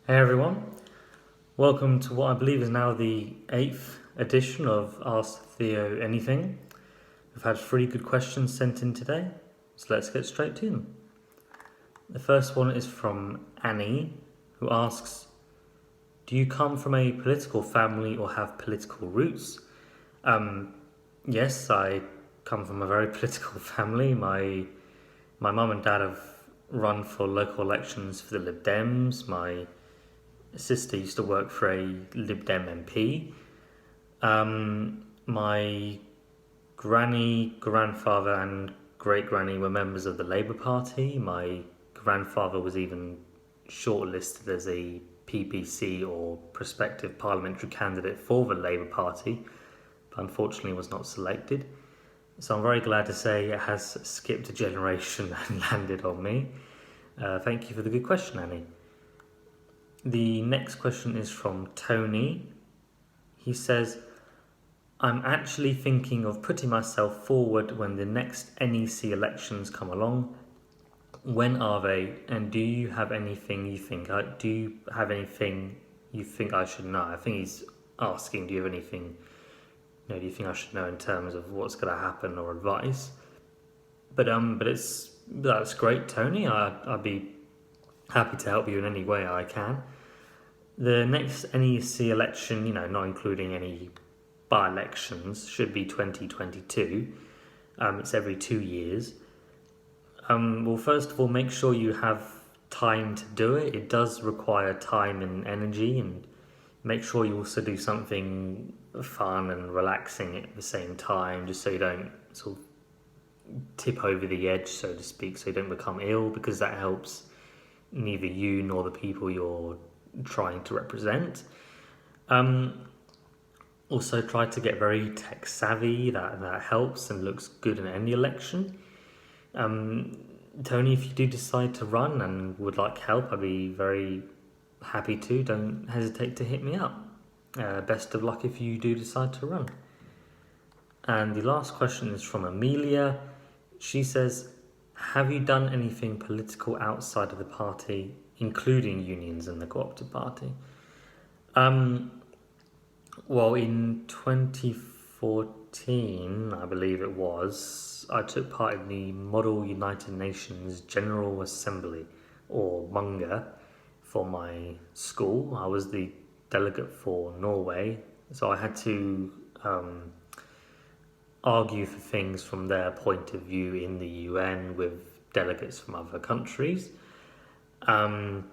Hey everyone, welcome to what I believe is now the 8th edition of Ask Theo Anything. We've had 3 good questions sent in today, so let's get straight to them. The first one is from Annie, who asks, do you come from a political family or have political roots? Yes, I come from a very political family. My mum and dad have run for local elections for the Lib Dems. My sister used to work for a Lib Dem MP. My granny, grandfather and great-granny were members of the Labour Party. My grandfather was even shortlisted as a PPC or prospective parliamentary candidate for the Labour Party, but unfortunately was not selected. So I'm very glad to say it has skipped a generation and landed on me. Thank you for the good question, Annie. The next question is from Tony. He says, I'm actually thinking of putting myself forward when the next NEC elections come along. When are they? And do you have anything you think I should know? I think he's asking, do you have anything, do you think I should know in terms of what's going to happen or advice? But that's great, Tony. I'd be happy to help you in any way I can. The next NEC election, not including any by-elections, should be 2022. It's every 2 years. Well, first of all, make sure you have time to do it. It does require time and energy, and make sure you also do something fun and relaxing at the same time, just so you don't sort of tip over the edge, so to speak, so you don't become ill, because that helps neither you nor the people you're trying to represent. Also try to get very tech savvy. That helps and looks good in any election. Tony, if you do decide to run and would like help, I'd be very happy to. Don't hesitate to hit me up. Best of luck if you do decide to run. And the last question is from Amelia. She says, have you done anything political outside of the party, including unions and the Co-operative Party? Well, in 2014, I believe it was, I took part in the Model United Nations General Assembly, or MUNGA, for my school. I was the delegate for Norway, so I had to argue for things from their point of view in the UN with delegates from other countries. When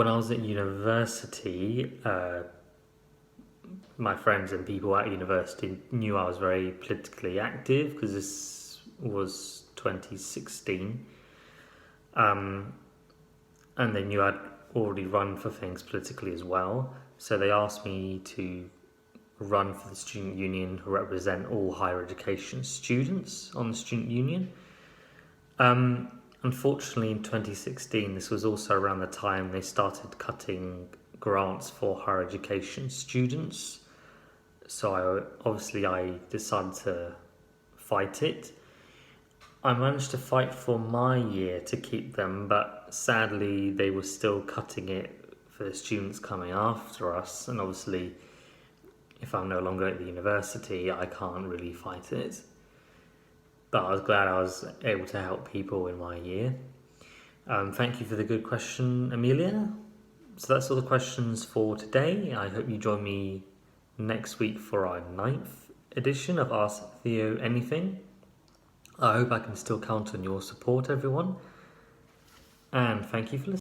I was at university, my friends and people at university knew I was very politically active, because this was 2016. And they knew I'd already run for things politically as well. So they asked me to run for the student union who represent all higher education students on the student union. Unfortunately, in 2016, this was also around the time they started cutting grants for higher education students. So I decided to fight it. I managed to fight for my year to keep them, but sadly they were still cutting it for the students coming after us. And obviously, if I'm no longer at the university, I can't really fight it. But I was glad I was able to help people in my year. Thank you for the good question, Amelia. So that's all the questions for today. I hope you join me next week for our 9th edition of Ask Theo Anything. I hope I can still count on your support, everyone. And thank you for listening.